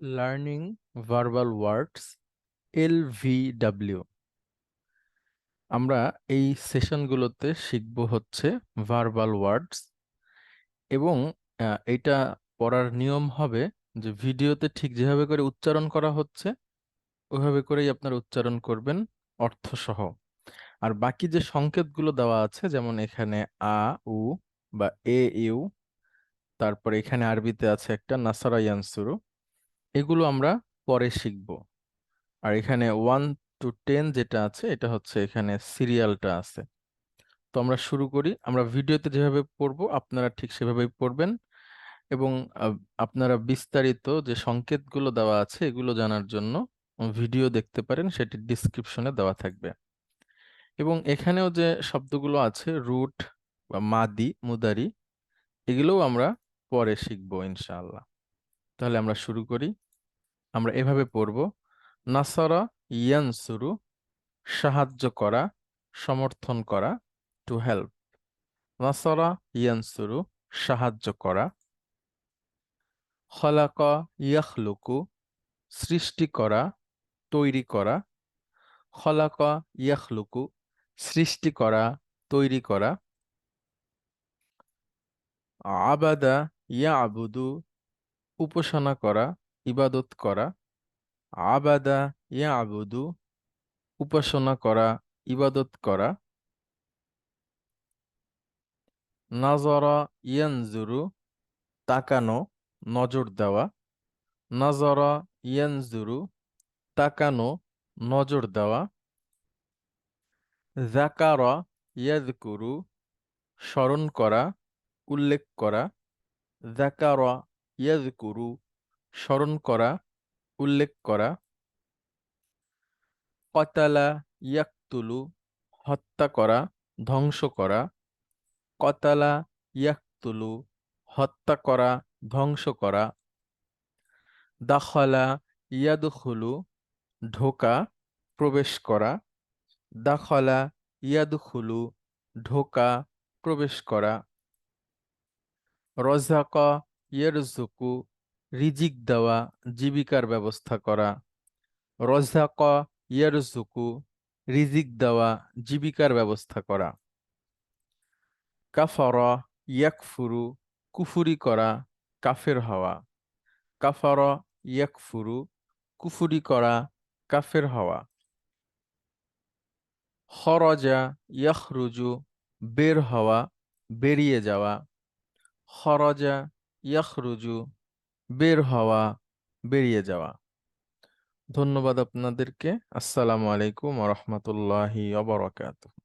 Learning verbal ওয়ার্ডস LVW। আমরা এই সেশনগুলোতে শিখব হচ্ছে ভার্বাল ওয়ার্ডস এবং এটা পড়ার নিয়ম হবে যে ভিডিওতে ঠিক যেভাবে করে উচ্চারণ করা হচ্ছে ওইভাবে করেই আপনারা উচ্চারণ করবেন অর্থসহ। আর বাকি যে সংকেতগুলো দেওয়া আছে যেমন এখানে আ উ বা এ ইউ, তারপরে এখানে আরবিতে আছে একটা নাসারা ইয়ানসুরু, এগুলো আমরা পরে শিখব। আর এখানে 1 to 10 যেটা আছে এটা হচ্ছে এখানে সিরিয়ালটা আছে। তো আমরা শুরু করি। আমরা ভিডিওতে যেভাবে পড়বো আপনারা ঠিক সেভাবেই পড়বেন এবং আহ, আপনারা বিস্তারিত যে সংকেতগুলো দেওয়া আছে এগুলো জানার জন্য ভিডিও দেখতে পারেন, সেটি ডিসক্রিপশনে দেওয়া থাকবে। এবং এখানেও যে শব্দগুলো আছে রুট বা মাদি মুদারি, এগুলোও আমরা পরে শিখবো ইনশাআল্লাহ। তাহলে আমরা শুরু করি। আমরা এভাবে পড়বো: নাসারা ইয়ানসুরু, সাহায্য করা, সমর্থন করা, টু হেল্প। নাসারা ইয়ানসুরু, সাহায্য করা। খলাকা ইয়াখলুকু, সৃষ্টি করা, তৈরি করা। খলাকা ইয়াখলুকু, সৃষ্টি করা, তৈরি করা। আবাদা ইয়াবুদু, উপাসনা করা, ইবাদত করা। আবাদা ইয়াবুদু, উপাসনা করা, ইবাদত করা। নাজরা ইয়ানজুরু, তাকানো, নজর দেওয়া। নাজরা ইয়ানজুরু, তাকানো, নজর দেওয়া। যাকারা ইয়াযকুরু, স্মরণ করা, উল্লেখ করা। যাকারা ইয়াযকুরু, স্মরণ করা, উল্লেখ করা। কতালা ইয়াকতুলু, হত্যা করা, ধ্বংস করা। কতালা ইয়াকতুলু, হত্যা করা, ধ্বংস করা। দাখালা ইয়াদখুলু, ঢোকা, প্রবেশ করা। দাখালা ইয়াদখুলু, ঢোকা, প্রবেশ করা। রযাকা ইয়ারযুকু, রিজিক দেওয়া, জীবিকার ব্যবস্থা করা। রযাকা ইয়ারযুকু, রিজিক দেওয়া, জীবিকার ব্যবস্থা করা। কাফারা ইয়াকফুরু, কুফুরি করা, কাফের হওয়া। কাফারা ইয়াকফুরু, কুফুরি করা, কাফের হওয়া। খরজা ইয়াখরুজু, বের হওয়া, বেরিয়ে যাওয়া। খরজা ইয়াখরুজু, বের হওয়া, বেরিয়ে যাওয়া। ধন্যবাদ আপনাদেরকে। আসসালামু আলাইকুম ওয়া রাহমাতুল্লাহি ওয়া বারাকাতুহু।